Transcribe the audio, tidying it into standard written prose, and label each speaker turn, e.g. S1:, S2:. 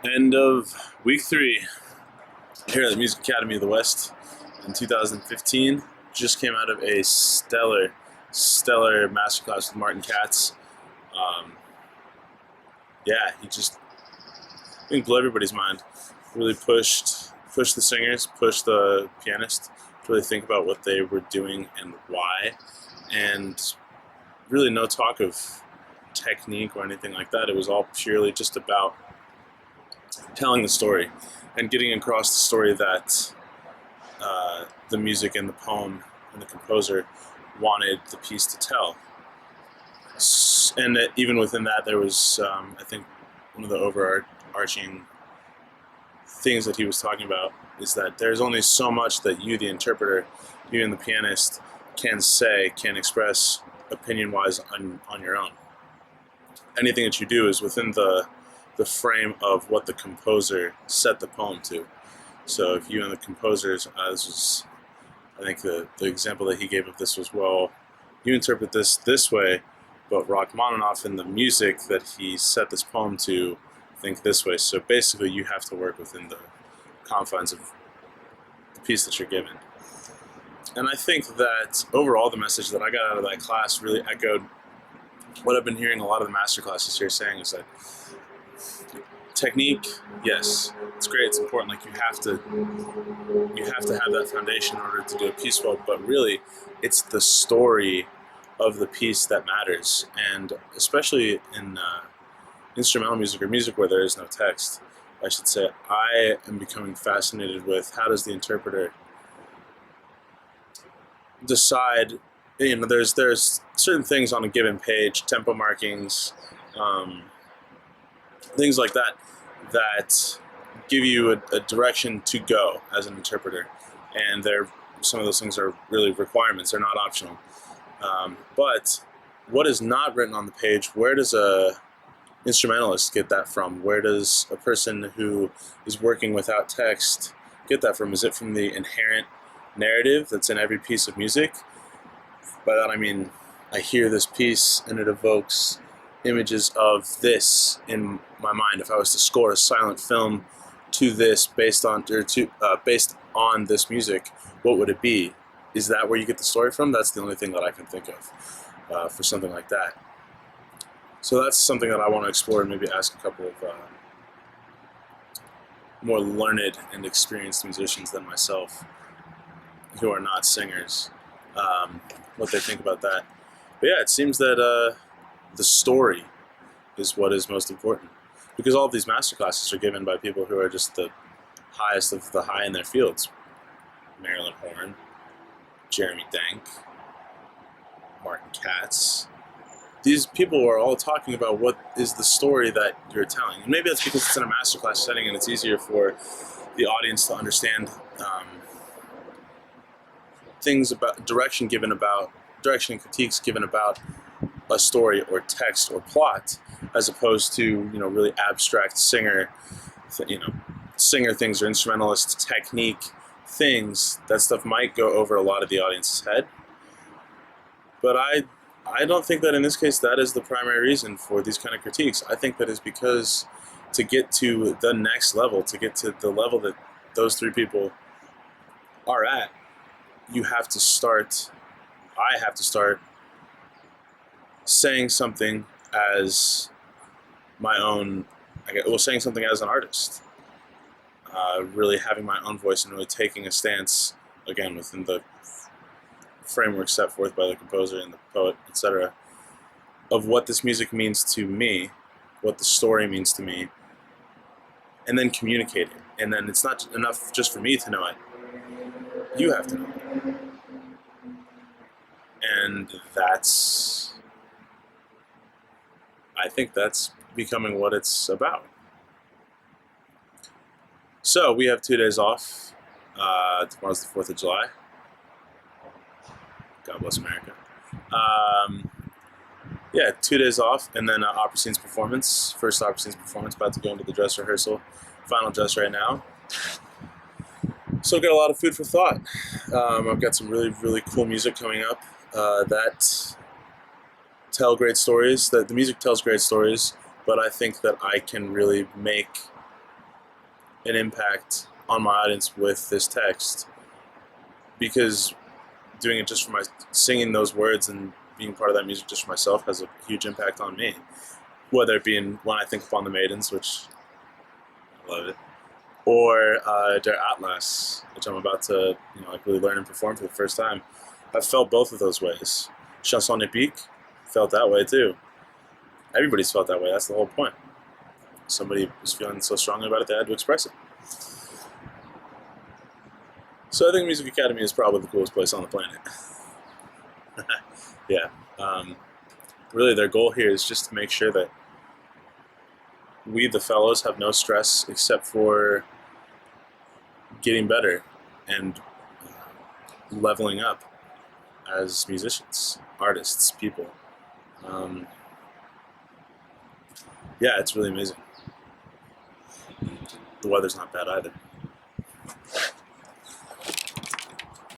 S1: End of week 3 here at the Music Academy of the West in 2015. Just came out of a stellar masterclass with Martin Katz. Yeah, he just, I think, blew everybody's mind. Really pushed the singers, pushed the pianist to really think about what they were doing and why, and really no talk of technique or anything like that. It was all purely just about telling the story and getting across the story that the music and the poem and the composer wanted the piece to tell. And even within that, there was, I think, one of the overarching things that he was talking about is that there's only so much that you, the interpreter, you and the pianist, can express opinion-wise on your own. Anything that you do is within the frame of what the composer set the poem to. So if you and the composers, this was, I think the example that he gave of this was, well, you interpret this way, but Rachmaninoff in the music that he set this poem to think this way. So basically you have to work within the confines of the piece that you're given. And I think that overall the message that I got out of that class really echoed what I've been hearing a lot of the master classes here saying, is that technique, yes, it's great, it's important. Like you have to have that foundation in order to do a piece well, but really it's the story of the piece that matters. And especially in instrumental music, or music where there is no text, I should say, I am becoming fascinated with how does the interpreter decide. You know, there's certain things on a given page, tempo markings, things like that, that give you a direction to go as an interpreter, and some of those things are really requirements. They're not optional. But what is not written on the page, where does a instrumentalist get that from? Where does a person who is working without text get that from? Is it from the inherent narrative that's in every piece of music? By that I mean, I hear this piece and it evokes images of this in my mind. If I was to score a silent film to this based on this music, what would it be? Is that where you get the story from? That's the only thing that I can think of for something like that. So that's something that I want to explore and maybe ask a couple of more learned and experienced musicians than myself who are not singers, what they think about that. But yeah, it seems that the story is what is most important, because all of these masterclasses are given by people who are just the highest of the high in their fields. Marilyn Horn, Jeremy Denk, Martin Katz. These people are all talking about what is the story that you're telling. And maybe that's because it's in a masterclass setting and it's easier for the audience to understand things about direction and critiques given about a story or text or plot, as opposed to, really abstract singer things or instrumentalist technique things. That stuff might go over a lot of the audience's head. But I don't think that in this case that is the primary reason for these kind of critiques. I think that is because to get to the next level, to get to the level that those three people are at, I have to start saying something as my own, saying something as an artist, really having my own voice and really taking a stance, again, within the framework set forth by the composer and the poet, etc., of what this music means to me, what the story means to me, and then communicate it. And then it's not enough just for me to know it. You have to know it. And I think that's becoming what it's about. So we have 2 days off. Tomorrow's the 4th of July. God bless America. 2 days off, and then opera scenes performance. First opera scenes performance, about to go into the dress rehearsal. Final dress right now. So I've got a lot of food for thought. I've got some really, really cool music coming up that tell great stories, that the music tells great stories, but I think that I can really make an impact on my audience with this text, because doing it just for singing those words and being part of that music just for myself has a huge impact on me. Whether it be when I think upon the maidens, which I love it, or Der Atlas, which I'm about to really learn and perform for the first time. I've felt both of those ways. Chanson épique felt that way too. Everybody's felt that way. That's the whole point. Somebody was feeling so strongly about it, they had to express it. So I think Music Academy is probably the coolest place on the planet. Yeah. Really, their goal here is just to make sure that we, the fellows, have no stress except for getting better and leveling up as musicians, artists, people. Yeah, it's really amazing. The weather's not bad either.